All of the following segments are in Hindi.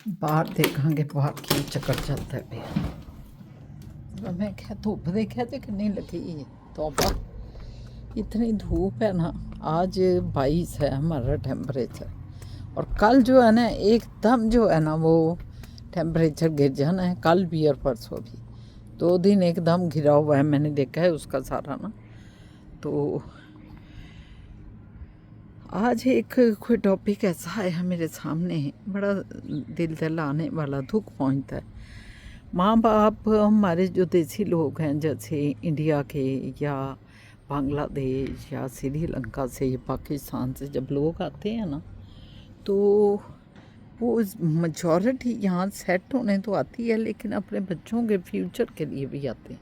बाहर देखांगे बाहर की चक्कर चलता है भैया। तो मैं क्या धूप देखा तो कितनी लगी तोबा, इतनी धूप है ना। आज 22 है हमारा टेम्परेचर, और कल जो है ना एकदम जो है ना वो टेम्परेचर गिर जाना है, कल भी और परसों भी। 2 दिन एकदम गिरा हुआ है, मैंने देखा है उसका सारा ना। तो आज एक कोई टॉपिक ऐसा है मेरे सामने, बड़ा दिल दहलाने वाला, दुख पहुंचता है। माँ बाप हमारे जो देसी लोग हैं, जैसे इंडिया के या बांग्लादेश या श्रीलंका से या पाकिस्तान से जब लोग आते हैं ना, तो वो मेजॉरिटी यहाँ सेट होने तो आती है, लेकिन अपने बच्चों के फ्यूचर के लिए भी आते हैं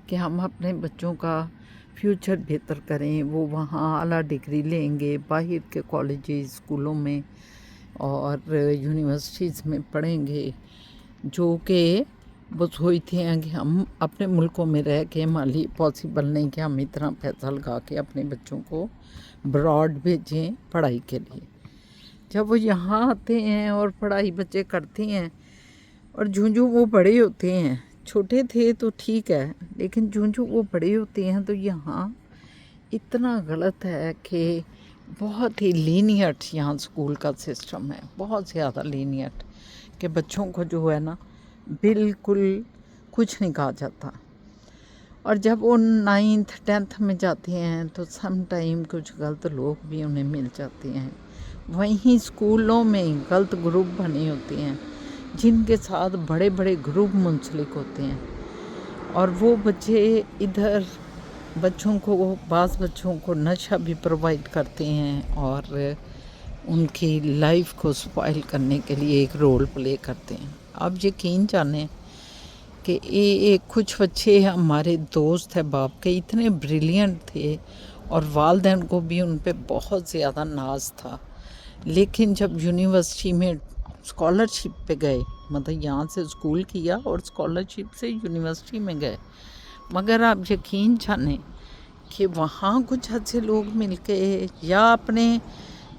कि हम अपने बच्चों का फ्यूचर बेहतर करें। वो वहाँ आला डिग्री लेंगे, बाहर के कॉलेजेस स्कूलों में और यूनिवर्सिटीज़ में पढ़ेंगे, जो कि वो सोचते हैं कि हम अपने मुल्कों में रह के हमारे लिए पॉसिबल नहीं कि हम इतना पैसा लगा के अपने बच्चों को ब्रॉड भेजें पढ़ाई के लिए। जब वो यहाँ आते हैं और पढ़ाई बच्चे करते हैं, और जूं वो बड़े होते हैं, छोटे थे तो ठीक है, लेकिन जूं वो बड़े होते हैं तो यहाँ इतना गलत है कि बहुत ही लीनियट यहाँ स्कूल का सिस्टम है, बहुत ज़्यादा लीनियट, कि बच्चों को जो है ना बिल्कुल कुछ नहीं कहा जाता। और जब वो 9th 10th में जाते हैं तो सम टाइम कुछ गलत लोग भी उन्हें मिल जाते हैं। वहीं स्कूलों में गलत ग्रुप बने होते हैं जिनके साथ बड़े बड़े ग्रुप मुंसलिक होते हैं, और वो बच्चे इधर बच्चों को, बाज़ बच्चों को नशा भी प्रोवाइड करते हैं और उनकी लाइफ को स्पॉइल करने के लिए एक रोल प्ले करते हैं। आप यकीन जानें कि ये कुछ बच्चे हमारे दोस्त है बाप के, इतने ब्रिलियंट थे और वालदैन को भी उन पे बहुत ज़्यादा नाज था, लेकिन जब यूनिवर्सिटी में स्कॉलरशिप पे गए, मतलब यहाँ से स्कूल किया और स्कॉलरशिप से यूनिवर्सिटी में गए, मगर आप यकीन जानें कि वहाँ कुछ अच्छे लोग मिल के या अपने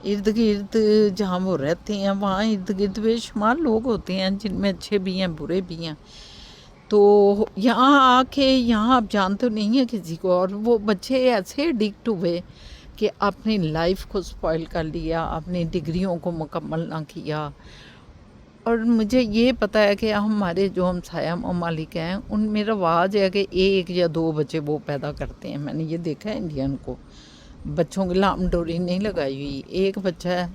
इर्द गिर्द जहाँ वो रहते हैं वहाँ इर्द गिर्द बेशुमार लोग होते हैं जिनमें अच्छे भी हैं बुरे भी हैं। तो यहाँ आके यहाँ आप जानते तो नहीं है किसी को, और वो बच्चे ऐसे एडिक्ट हुए कि अपनी लाइफ को स्पॉइल कर लिया, अपनी डिग्रियों को मुकम्मल ना किया। और मुझे ये पता है कि हमारे जो हमसाया ममालिक हैं उनमें रवाज है कि 1 या 2 बच्चे वो पैदा करते हैं। मैंने ये देखा है इंडियन को, बच्चों की लाम डोरी नहीं लगाई हुई, 1 बच्चा है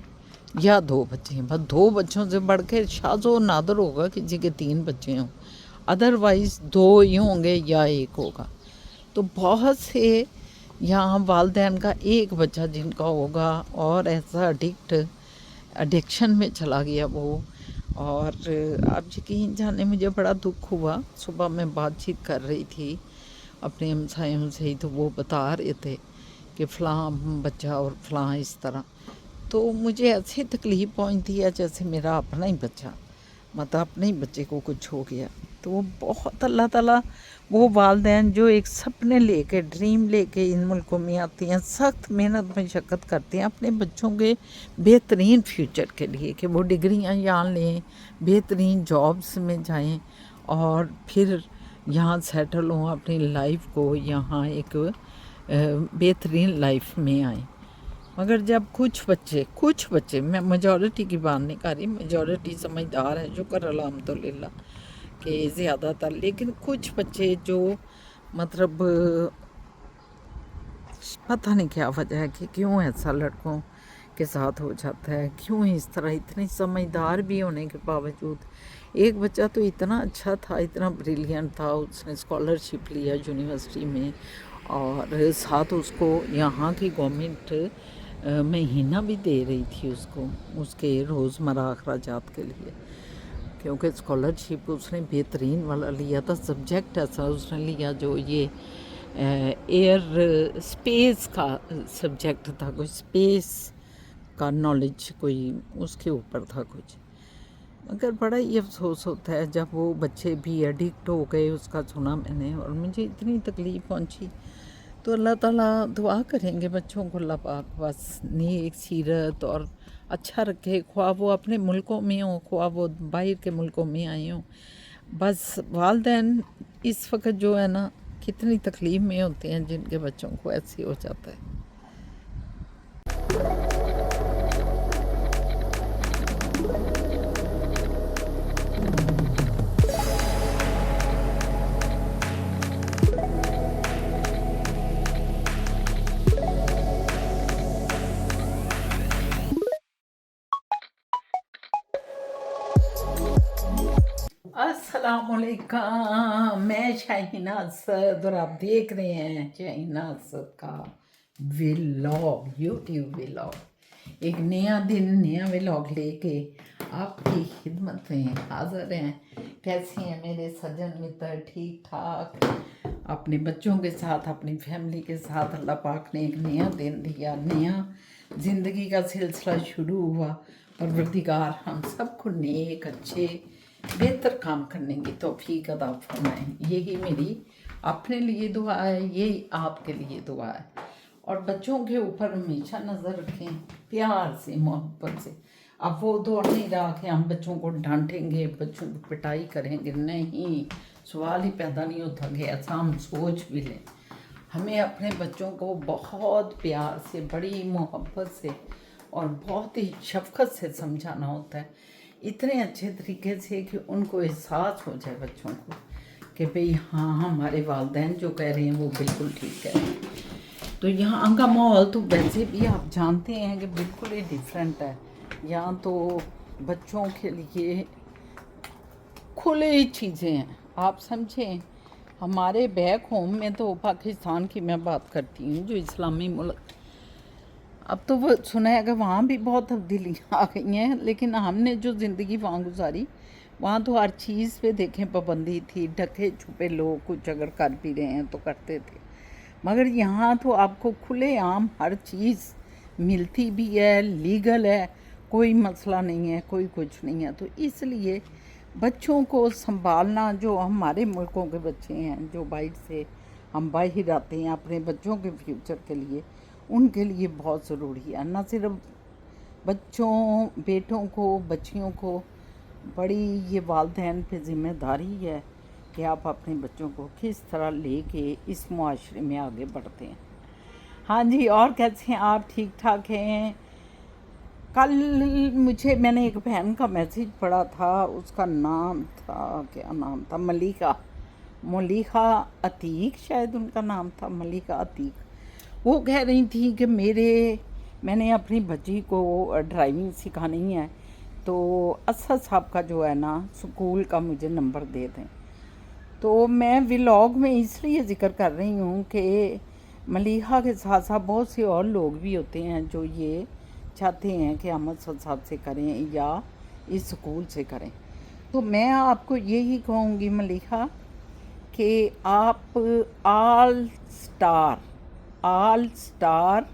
या 2 बच्चे हैं, बस 2 बच्चों से बढ़ के शाज़ो नादर होगा किसी के 3 बच्चे हों, अदरवाइज़ 2 ही होंगे या 1 होगा। तो बहुत से यहाँ वालदैन का 1 बच्चा जिनका होगा और ऐसा एडिक्शन में चला गया वो। और आप यकीन जाने मुझे बड़ा दुख हुआ, सुबह मैं बातचीत कर रही थी अपने हमसायों से ही, तो वो बता रहे थे कि फ़लाँ बच्चा और फ़लाँ इस तरह। तो मुझे ऐसी तकलीफ़ पहुंचती है जैसे मेरा अपना ही बच्चा, मतलब अपने ही बच्चे को कुछ हो गया। तो वो बहुत अल्लाह ताला, वो वालदैन जो एक सपने लेके ड्रीम लेके इन मुल्कों में आते हैं, सख्त मेहनत मशक्क़त करते हैं अपने बच्चों के बेहतरीन फ्यूचर के लिए, कि वो डिग्रियाँ यहाँ लें, बेहतरीन जॉब्स में जाएं और फिर यहाँ सेटल हों, अपनी लाइफ को यहाँ एक बेहतरीन लाइफ में आएँ। मगर जब कुछ बच्चे, मैं मेजॉरिटी की बात नहीं कर रही, मेजॉरिटी समझदार है, शुक्र अल्हम्दुलिल्लाह कि ज़्यादातर, लेकिन कुछ बच्चे जो मतलब पता नहीं क्या वजह है कि क्यों ऐसा लड़कों के साथ हो जाता है, क्यों इस तरह, इतनी समझदार भी होने के बावजूद। एक बच्चा तो इतना अच्छा था, इतना ब्रिलियंट था, उसने स्कॉलरशिप लिया यूनिवर्सिटी में, और साथ उसको यहाँ की गवर्नमेंट महीना भी दे रही थी उसको, उसके रोज़मर्रा अखराजात के लिए, क्योंकि स्कॉलरशिप उसने बेहतरीन वाला लिया था। सब्जेक्ट ऐसा उसने लिया जो ये एयर स्पेस का सब्जेक्ट था, कोई स्पेस का नॉलेज कोई उसके ऊपर था कुछ। मगर बड़ा ही अफसोस होता है जब वो बच्चे भी एडिक्ट हो गए, उसका सुना मैंने, और मुझे इतनी तकलीफ़ पहुंची। तो अल्लाह ताला दुआ करेंगे बच्चों को, अल्लाह पाक बस नेक सीरत और अच्छा रखे, ख्वाह वो अपने मुल्कों में हों, ख्वाह वो बाहर के मुल्कों में आए हों। बस वालिदैन इस वक्त जो है ना कितनी तकलीफ़ में होते हैं जिनके बच्चों को ऐसे हो जाता है। अस्सलामुअलैकुम, मैं शाहीना असद और आप देख रहे हैं शाहीना असद का व्लॉग, यूट्यूब व्लॉग। एक नया दिन नया व्लॉग लेके आपकी खिदमत में हाज़िर हैं। कैसे हैं मेरे सज्जन मित्र? ठीक ठाक, अपने बच्चों के साथ, अपनी फैमिली के साथ अल्लाह पाक ने एक नया दिन दिया, नया ज़िंदगी का सिलसिला शुरू हुआ। परवरदिगार हम सबको नेक, अच्छे, बेहतर काम करने की तौफीक अता फरमाए। यही मेरी अपने लिए दुआ है, यही आपके लिए दुआ है। और बच्चों के ऊपर हमेशा नज़र रखें, प्यार से, मोहब्बत से। अब वो दौड़ नहीं रहा कि हम बच्चों को डांटेंगे, बच्चों को पिटाई करेंगे, नहीं, सवाल ही पैदा नहीं होता कि ऐसा हम सोच भी लें। हमें अपने बच्चों को बहुत प्यार से, बड़ी मोहब्बत से और बहुत ही शफ़क़त से समझाना होता है, इतने अच्छे तरीके से कि उनको एहसास हो जाए बच्चों को कि भाई हाँ, हमारे वालिदैन जो कह रहे हैं वो बिल्कुल ठीक कह रहे हैं। तो यहाँ का माहौल तो वैसे भी आप जानते हैं कि बिल्कुल ही डिफरेंट है। यहाँ तो बच्चों के लिए खुली चीज़ें हैं, आप समझें। हमारे बैक होम में तो, पाकिस्तान की मैं बात करती हूँ, जो इस्लामी मुल्क, अब तो वो सुना है कि वहाँ भी बहुत तब्दीलियाँ आ गई हैं, लेकिन हमने जो ज़िंदगी वहाँ गुजारी, वहाँ तो हर चीज़ पे देखें पाबंदी थी। ढके छुपे लोग कुछ अगर कर भी रहे हैं तो करते थे, मगर यहाँ तो आपको खुलेआम हर चीज़ मिलती भी है, लीगल है, कोई मसला नहीं है, कोई कुछ नहीं है। तो इसलिए बच्चों को संभालना, जो हमारे मुल्कों के बच्चे हैं, जो बाहर से हम बाहर आते हैं अपने बच्चों के फ्यूचर के लिए, उनके लिए बहुत ज़रूरी है। न सिर्फ बच्चों, बेटों को, बच्चियों को, बड़ी ये वालिदैन पे ज़िम्मेदारी है कि आप अपने बच्चों को किस तरह लेके इस मुआशरे में आगे बढ़ते हैं। हाँ जी, और कैसे हैं आप? ठीक ठाक हैं? कल मैंने एक बहन का मैसेज पढ़ा था, उसका नाम था, क्या नाम था, मलिका अतीक, शायद उनका नाम था, मलिका अतीक। वो कह रही थी कि मैंने अपनी बच्ची को ड्राइविंग सिखानी है, तो असद साहब का जो है ना स्कूल का मुझे नंबर दे दें। तो मैं व्लॉग में इसलिए ज़िक्र कर रही हूँ कि मलिहा के साथ साथ बहुत से और लोग भी होते हैं जो ये चाहते हैं कि हम असद साहब से करें या इस स्कूल से करें। तो मैं आपको यही कहूँगी मलिहा कि आप ऑल स्टार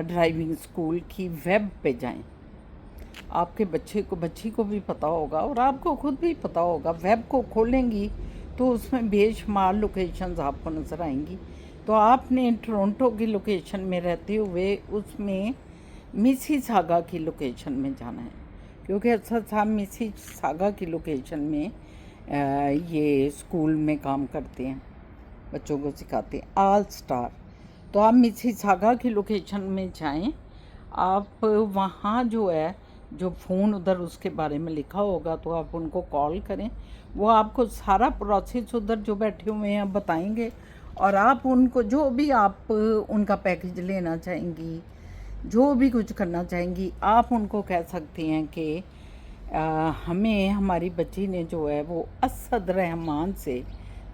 ड्राइविंग स्कूल की वेब पे जाएं। आपके बच्ची को भी पता होगा और आपको खुद भी पता होगा। वेब को खोलेंगी तो उसमें बेशुमार लोकेशंस आपको नज़र आएंगी। तो आपने टोरंटो की लोकेशन में रहते हुए उसमें मिसिसागा की लोकेशन में जाना है, क्योंकि असद साहब मिसिसागा की लोकेशन में ये स्कूल में काम करते हैं, बच्चों को सिखाते हैं, ऑल स्टार। तो आप मिसिसागा की लोकेशन में जाएं। आप वहाँ जो है, जो फ़ोन उधर उसके बारे में लिखा होगा, तो आप उनको कॉल करें। वो आपको सारा प्रोसेस उधर जो बैठे हुए हैं बताएंगे, और आप उनको जो भी आप उनका पैकेज लेना चाहेंगी, जो भी कुछ करना चाहेंगी, आप उनको कह सकते हैं कि हमें, हमारी बच्ची ने जो है वो असद रहमान से,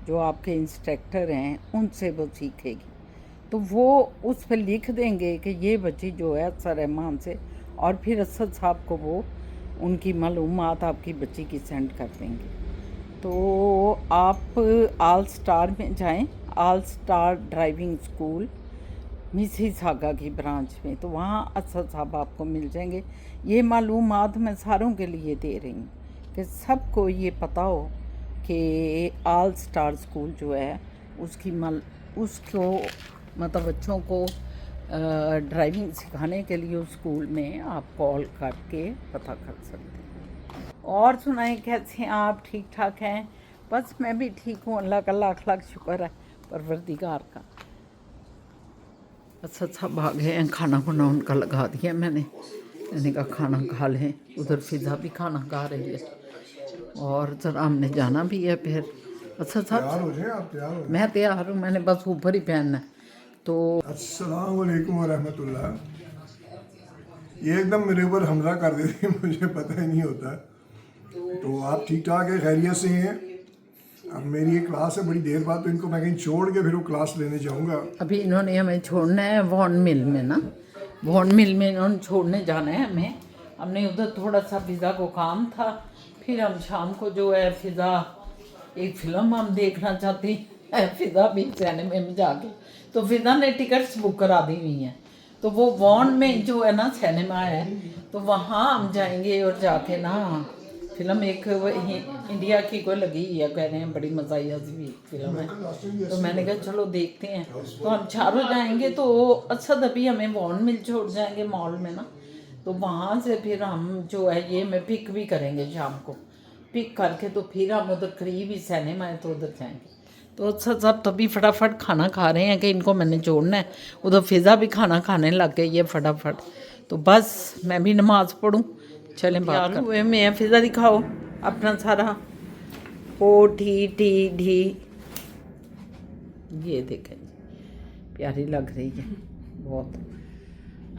जो आपके इंस्ट्रक्टर हैं, उनसे वो सीखेगी। तो वो उस पर लिख देंगे कि ये बच्ची जो है असद रहमान से, और फिर असद साहब को वो उनकी मालूमात आपकी बच्ची की सेंड कर देंगे। तो आप ऑल स्टार में जाएं, all star driving school Mississauga की ब्रांच में, तो वहाँ असद साहब आपको मिल जाएंगे। ये मालूमात मैं सारों के लिए दे रही हूँ कि सबको ये पता हो कि ऑल स्टार स्कूल जो है उसको मतलब बच्चों को ड्राइविंग सिखाने के लिए उस स्कूल में आप कॉल करके पता कर सकते हैं। और सुनाएं, कैसे हैं आप? ठीक ठाक हैं? बस मैं भी ठीक हूँ, अल्लाह का लाख लाख शुक्र है, परवरदिगार का। अच्छा सब आ गए हैं, खाना वाना उनका लगा दिया मैंने कहा खाना खा लें। उधर फिज़ा भी खाना खा रही है और ज़रा हमने जाना भी है फिर। अच्छा साहब मैं तैयार हूँ, मैंने बस ऊपर ही पहनना है। तो अस्सलाम वालेकुम वरहमतुल्लाह। ये एकदम मेरे ऊपर हमला कर देते हैं, मुझे पता ही नहीं होता। तो आप ठीक ठाक है, खैरियत से हैं? अब मेरी एक क्लास है बड़ी देर बाद, तो इनको मैं कहीं छोड़ के फिर वो क्लास लेने जाऊंगा। अभी इन्होंने हमें छोड़ना है वॉन मिल में ना, वॉन मिल में इन्होंने छोड़ने जाना है हमें। हमने उधर थोड़ा सा फ़िज़ा को काम था, फिर हम शाम को जो है फ़िज़ा एक फ़िल्म हम देखना चाहती हैं फ़िज़ा भी सिनेमा में जाके। तो फ़िज़ा ने टिकट्स बुक करा दी हुई हैं, तो वो वॉन में जो है ना सिनेमा है, तो वहाँ हम जाएंगे और जाके ना फिल्म एक इंडिया की कोई लगी है, कह रहे हैं बड़ी मज़ाहिया सी फिल्म है। तो मैंने कहा चलो देखते हैं। तो हम चारों जाएंगे, तो असद अभी हमें वॉन मिल छोड़ जाएंगे मॉल में ना, तो वहाँ से फिर हम जो है ये मैं पिक भी करेंगे शाम को, पिक करके तो फिर हम उधर करीब ही सिनेमा है तो उधर जाएंगे। तो अच्छा सब तभी फटाफट खाना खा रहे हैं कि इनको मैंने जोड़ना है। उधर फ़िज़ा भी खाना खाने लग गई है फटाफट। तो बस मैं भी नमाज़ पढ़ूँ, चलें बात हुए मैं। फ़िज़ा दिखाओ अपना सारा ओ टी टी ढी, ये देखें प्यारी लग रही है बहुत।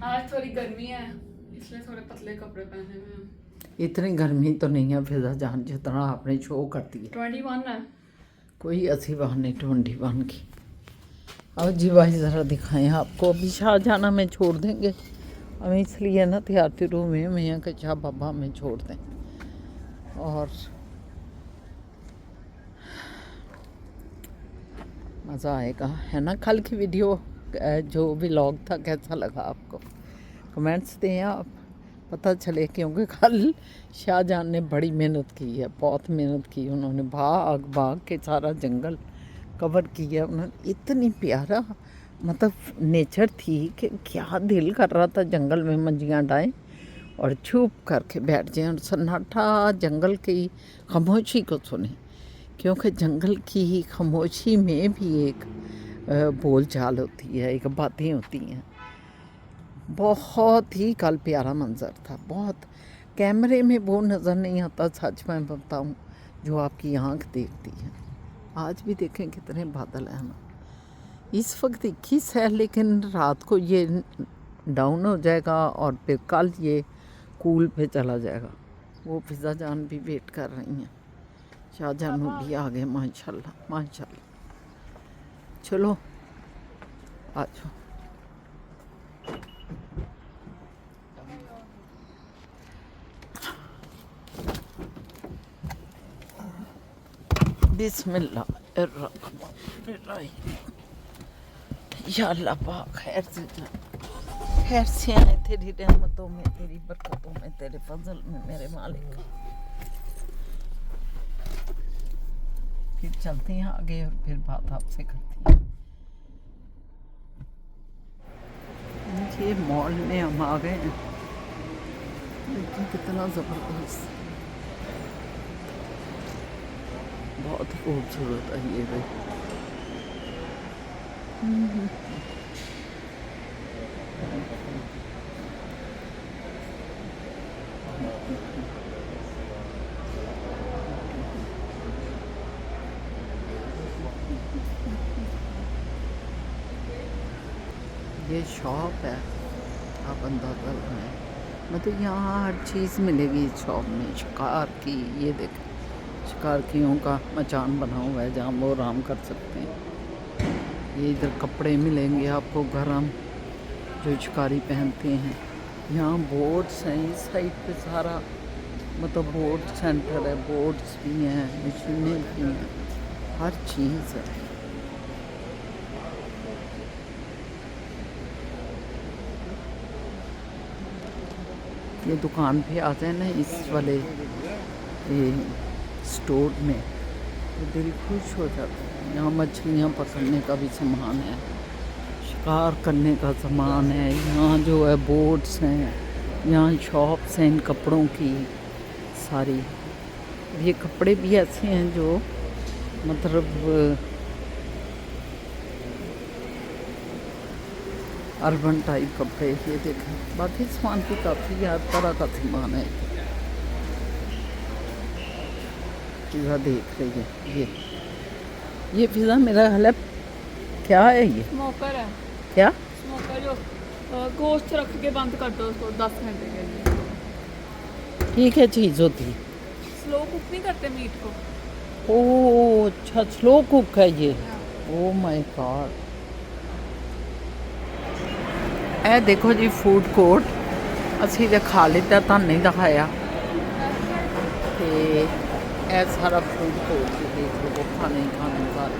आज थोड़ी गर्मी है इसलिए थोड़े पतले कपड़े पहने हुए हैं। इतनी गर्मी तो नहीं है फ़िज़ा जान जितना आपने शो करती है। 21 है, कोई 80 बहान नहीं, 21 की। अब जी भाई ज़रा दिखाएं आपको। अभी शाहजहां में छोड़ देंगे हम, इसलिए ना त्यारती रूम में मैं कि शाह बाबा में छोड़ दें। और मज़ा आएगा, है ना? कल की वीडियो जो व्लॉग था कैसा लगा आपको? कमेंट्स दें आप, पता चले, क्योंकि कल शाहजहां ने बड़ी मेहनत की है, बहुत मेहनत की उन्होंने। भाग भाग के सारा जंगल कवर किया उन्होंने। इतनी प्यारा मतलब नेचर थी कि क्या दिल कर रहा था जंगल में मंजियाँ डाएं और चुप करके बैठ जाएं और सन्नाटा जंगल की खामोशी को सुने, क्योंकि जंगल की खामोशी में भी एक बोल चाल होती है, एक बातें होती हैं। बहुत ही कल प्यारा मंज़र था, बहुत। कैमरे में वो नज़र नहीं आता, सच मैं बताऊँ, जो आपकी आँख देखती है। आज भी देखें कितने बादल हैं ना। इस वक्त 21 है, लेकिन रात को ये डाउन हो जाएगा और फिर कल ये कूल पे चला जाएगा। वो फ़िज़ा जान भी वेट कर रही हैं, शाहजहां भी आ गए माशाल्लाह माशाल्लाह। चलो आ जाओ। बिस्मिल्लाह या अल्लाह पाक खैर से आए तेरी रहमतों में, तेरी बरकतों में, तेरे फजल में मेरे मालिक। फिर चलते हैं आगे और फिर बात आपसे करती हैं। ये मॉल में हम आ गए हैं, लेकिन कितना ज़बरदस्त, बहुत खूबसूरत है ये भी। ये शॉप है, आप अंदाज़ा लगाएं, मतलब यहाँ हर चीज़ मिलेगी इस शॉप में। शिकार की, ये देखें शिकारकियों का मचान बना हुआ है जहाँ वो आराम कर सकते हैं। ये इधर कपड़े मिलेंगे आपको गरम जो शिकारी पहनते हैं। यहाँ बोर्ड्स हैं इस साइड पे सारा, मतलब बोर्ड सेंटर है, बोर्ड्स भी हैं, मशीनें भी हैं, हर चीज़ है। ये दुकान पे आ जाए ना इस वाले ये स्टोर में, तो दिल खुश हो जाता है। यहाँ मछलियाँ पकड़ने का भी सामान है, शिकार करने का सामान है। यहाँ जो है बोट्स हैं, यहाँ शॉप्स हैं इन कपड़ों की सारी। ये कपड़े भी ऐसे हैं जो मतलब अर्बन टाइप कपड़े। ये देखें, बाकी सामान भी काफ़ी हर तरह का सामान है। फिजा देख रही है ये फिजा मेरा ख्याल है क्या है ये? स्मोकर है। क्या स्मोकर जो गोश्त रख के बंद कर दो उसको 10 घंटे के लिए। ठीक है चीज़ होती है। स्लो कुक नहीं करते मीट को। ओह अच्छा, स्लो कुक है ये। Oh my God. ਇਹ ਦੇਖੋ ਜੀ ਫੂਡ ਕੋਰਟ, ਅਸੀਂ ਤੇ ਖਾ ਲਿੱਤਾ, ਤੁਹਾਨੂੰ ਨਹੀਂ ਦਿਖਾਇਆ। ਤੇ ਇਹ ਸਾਰਾ ਫੂਡ कोर्ट देख लो, खाने ही खाने सारे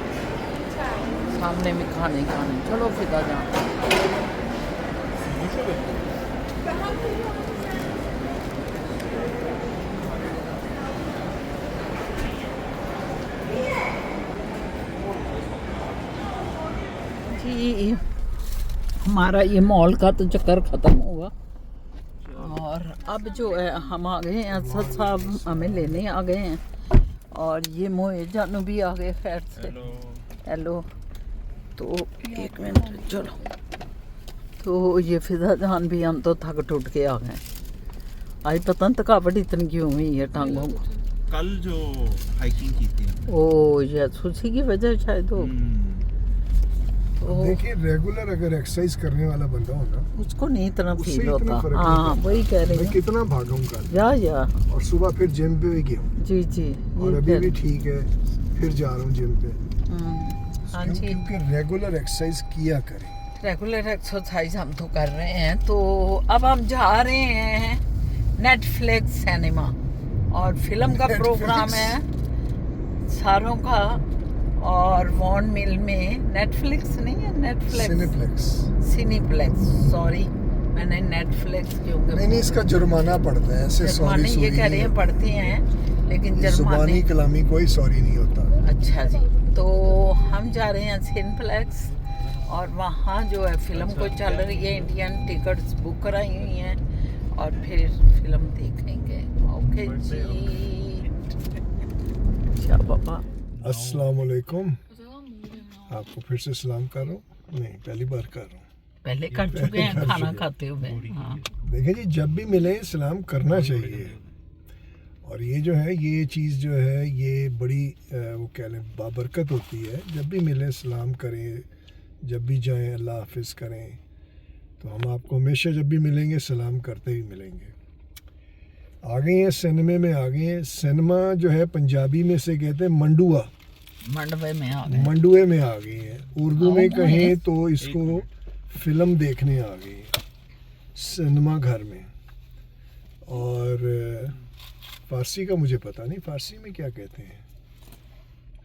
सामने में खाने ही खाने। चलो फिदा जाना। जी हमारा ये मॉल का तो चक्कर ख़त्म हुआ और अब जो है हम आ गए हैं। असद साहब हमें लेने आ गए हैं और ये मोए जानू भी आ गए खैर से। हेलो। तो एक मिनट चलो। तो ये फिजा जान भी, हम तो थक टूट के आ गए। आज पता नहीं थकावट इतनी क्यों हुई है टांगों को। कल जो हाइकिंग की थी। ओ यस, उसी की वजह शायद हो। तो देखिए रेगुलर अगर एक्सरसाइज करने वाला बंदा हो ना, उसको नहीं इतना उससे फील इतना होता। फर्क हाँ नहीं वही कह रही मैं हूँ। कितना भागा हूँ कल, या और सुबह फिर जिम पे भी गया हूँ जी जी और ये अभी कह भी रही- ठीक है, फिर जा रहा हूँ जिम पे। हाँ जी, क्योंकि रेगुलर एक्सरसाइज किया करें। रेगुलर एक्सरसाइज हम तो कर रहे हैं। तो अब हम जा रहे हैं नेटफ्लिक्स सिनेमा और फिल्म का प्रोग्राम है सारों का। और वॉन मिल में नेटफ्लिक्स नहीं है, नेटफ्लिक्स सिनेप्लेक्स। सिनीप्लेक्स, सॉरी मैंने नेटफ्लिक्स क्योंकि नहीं इसका जुर्माना पड़ता है ऐसे। जुर्माने सॉरी ये कह रहे हैं पढ़ते हैं, लेकिन जुर्माने। जुबानी कलामी कोई सॉरी नहीं होता। अच्छा जी। तो हम जा रहे हैं सिनेप्लेक्स और वहाँ जो है फिल्म को चल रही है। इंडियन टिकट्स बुक कराई हुई हैं और फिर फिल्म देखेंगे। ओके जी। अच्छा बाबा। अस्सलाम वालेकुम। आपको फिर से सलाम कर रहा हूँ। नहीं पहली बार कर रहा हूँ। पहले कर चुके हैं खाना खाते हुए। हाँ देखिए जी, जब भी मिले सलाम करना चाहिए। और ये जो है ये चीज़ जो है ये बड़ी वो कह लें बाबरकत होती है। जब भी मिले सलाम करें, जब भी जाएं अल्लाह हाफिज़ करें। तो हम आपको हमेशा जब भी मिलेंगे सलाम करते ही मिलेंगे। आ गए हैं सिनेमा में, आ गए हैं। सिनेमा जो है पंजाबी में से कहते हैं मंडुआ, मंडवे में आ गए। मंडुए में आ गए हैं। उर्दू में आओ कहें तो इसको फिल्म देखने आ गए हैं सिनेमा घर में। और फ़ारसी का मुझे पता नहीं, फ़ारसी में क्या कहते हैं।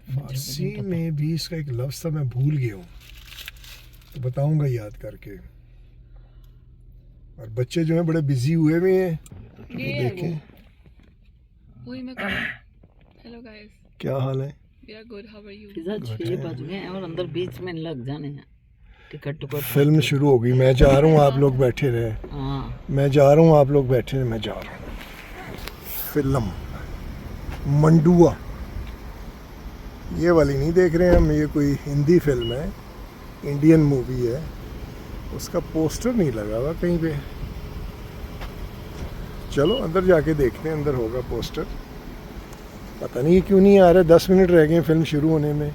फ़ारसी में भी इसका एक लफ्ज़ था, मैं भूल गया हूँ, तो बताऊँगा याद करके। और बच्चे जो हैं बड़े बिजी हुए हुए हैं। ये देखें वही मैं कर। हेलो गाइस, क्या हाल है। We are good, how are you? Fiza 6 बज गए हैं और अंदर बीच में लग जाने हैं टिकट टुकट। फिल्म शुरू हो गई। मैं जा रहा हूँ, आप लोग बैठे रहे। हाँ मैं जा रहा हूँ, आप लोग बैठे रहे। मैं जा रहा हूँ। फिल्म मंडुआ, ये वाली नहीं देख रहे हैं हम। ये कोई हिंदी फिल्म है, इंडियन मूवी है। उसका पोस्टर नहीं लगा हुआ कहीं पे। चलो अंदर जाके देखते हैं, अंदर होगा पोस्टर। पता नहीं क्यों नहीं आ रहा। 10 मिनट रह गए फिल्म शुरू होने में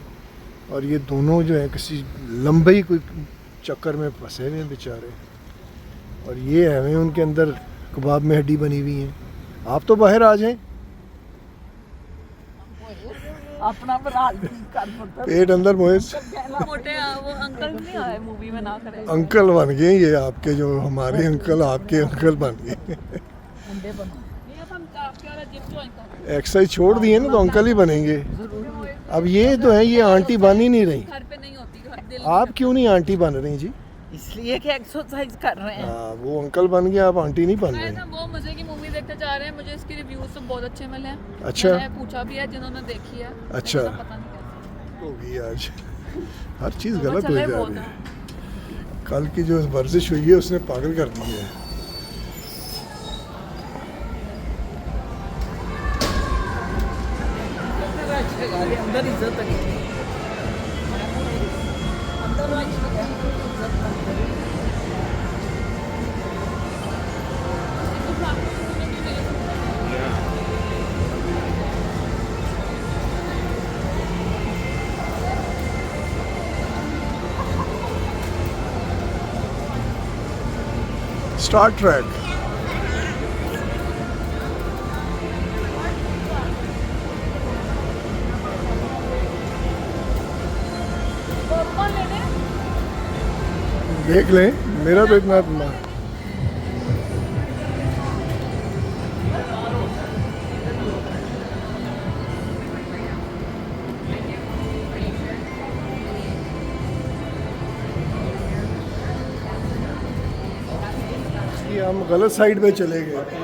और ये दोनों जो है किसी लंबे ही कोई चक्कर में फंसे हुए हैं बेचारे। और ये हमें उनके अंदर कबाब में हड्डी बनी हुई है। आप तो बाहर आ जाएं, अपना बराल कर पुत्र। पेट अंदर मोए। मोटे वो अंकल नहीं आए मूवी में ना करे। अंकल बन गए ये आपके, जो हमारे अंकल आपके अंकल बन गए। अंडे बनो। ये अब हम आपके वाला जिम ज्वाइन कर। एक्सरसाइज छोड़ दिए ना तो अंकल ही बनेंगे। अब ये तो है, ये आंटी बन ही नहीं रही। घर पे नहीं होती, घर दिल। आप क्यों नहीं आंटी बन रही जी? इसलिए कि एक्सरसाइज कर रहे हैं। हाँ, वो अंकल बन गया, आप आंटी नहीं बन मैं रही। ना वो मजे की मूवी देखते जा रहे हैं। मुझे इसके रिव्यूज तो बहुत अच्छे मिले हैं। अच्छा। मैंने पूछा भी है जिन्होंने देखी है। अच्छा। लेकिन अब पता नहीं कैसे होगी आज हर चीज़ वो गलत हो चले जा बहुत रही है। है। कल की जो वर्जिश हुई है उसने पागल कर दी है। अंदर इज्जत स्टार ट्रैक। देख लें, मेरा तो इतना हम गलत साइड पे चले गए थे।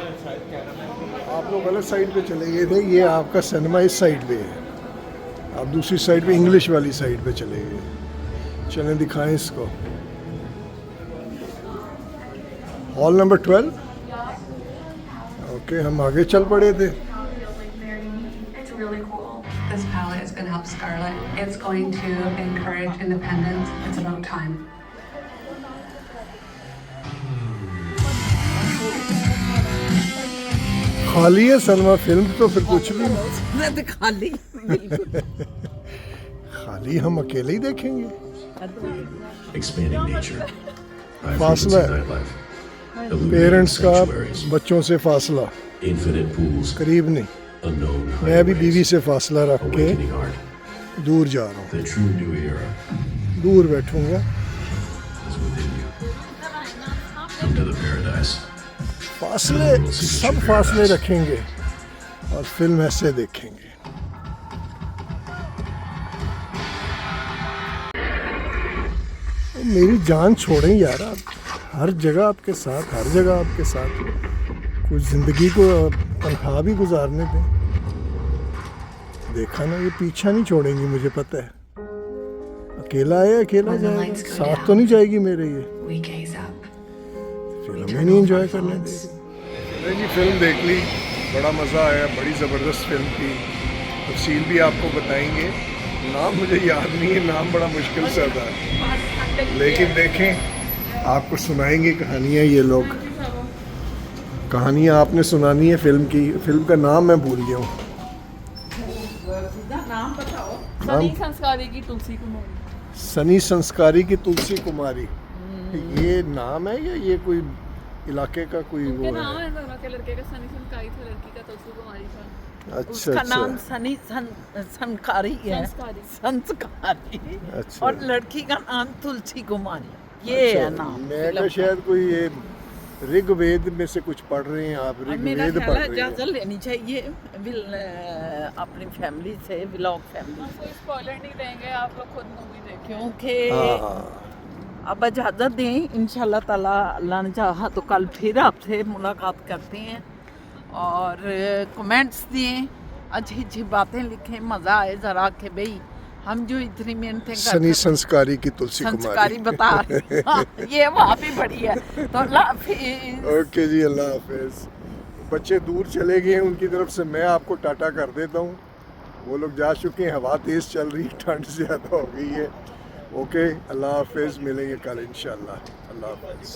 आप लोग गलत साइड पे चले गए थे। ये आपका सिनेमा इस साइड पे है, आप दूसरी साइड पे इंग्लिश वाली साइड पे चले गए। चलें दिखाएं इसको। Hall number 12। ओके, हम आगे चल पड़े थे। It's really cool. This palette is going to help Scarlett. It's going to encourage independence. It's about time. खाली है सलमा फिल्म तो फिर कुछ भी नहीं खाली बिल्कुल खाली हम अकेले ही देखेंगे। Expanding nature. फासला है, पेरेंट्स का बच्चों से फासला, Infinite pools. करीब नहीं। Unknown. मैं भी बीवी से फासला रख के Awakening art. दूर जा रहा हूँ, The true new era दूर बैठूंगा। is within you. Come to the paradise. फासले, सब फासले रखेंगे और फिल्म ऐसे देखेंगे। मेरी जान छोड़ें यार, आप हर जगह आपके साथ, हर जगह आपके साथ। कुछ ज़िंदगी को तनख्वाह भी गुजारने दें। देखा ना, ये पीछा नहीं छोड़ेंगी, मुझे पता है। अकेला है, अकेला जाएगा, साथ तो नहीं जाएगी मेरे। ये We gaze up. फिल्म ही नहीं एंजॉय करने देगी। जी फिल्म देख ली, बड़ा मज़ा आया, बड़ी ज़बरदस्त फिल्म थी। तफसील भी आपको बताएंगे। नाम मुझे याद नहीं है, नाम बड़ा मुश्किल से आता है, लेकिन देखें आपको सुनाएंगे कहानियाँ। ये लोग कहानियाँ आपने सुनानी है फिल्म की। फिल्म का नाम मैं भूल गया हूँ। नाम बताओ। सनी संस्कारी की तुलसी कुमारी। सनी संस्कारी की तुलसी कुमारी, ये नाम है या ये कोई इलाके का कोई वो उनके नाम है? है दोनों के, लड़के का सनी संस्कारी था, लड़की का तुलसी कुमारी था। अच्छा उसका नाम अच्छा सनी संस्कारी है, संस्कारी। संस्कारी। अच्छा। और लड़की का नाम तुलसी कुमारी, ये अच्छा, है नाम। मैं फिल्म तो का। शायद कोई ये ऋग्वेद में से कुछ पढ़ रहे हैं आप। और मेरा ऋग्वेद ख्याल पढ़ है रहे इजाज़त हैं। लेनी चाहिए अपनी फैमिली से, व्लॉग फैमिली हाँ, कोई स्पॉइलर नहीं देंगे, आप लोग खुद मूवी देखें। क्योंकि हाँ, अब इजाज़त दें, इंशाल्लाह ताला अल्लाह ने चाहा तो कल फिर आपसे मुलाकात करते हैं। और कमेंट्स दिए, अच्छी अच्छी बातें लिखें, मज़ा आए ज़रा के भाई हम जो इतनी मेहनतें सनी संस्कारी की तुलसी संस्कारी कुमारी। बता रहे। हाँ, ये वहाँ भी बड़ी है तो अल्लाह हाफिज़। ओके जी, अल्लाह हाफिज। बच्चे दूर चले गए हैं, उनकी तरफ से मैं आपको टाटा कर देता हूँ। वो लोग जा चुके हैं, हवा तेज़ चल रही है, ठंड ज़्यादा हो गई है। ओके, अल्लाह हाफिज, मिलेंगे कल इंशाल्लाह। अल्लाह हाफिज।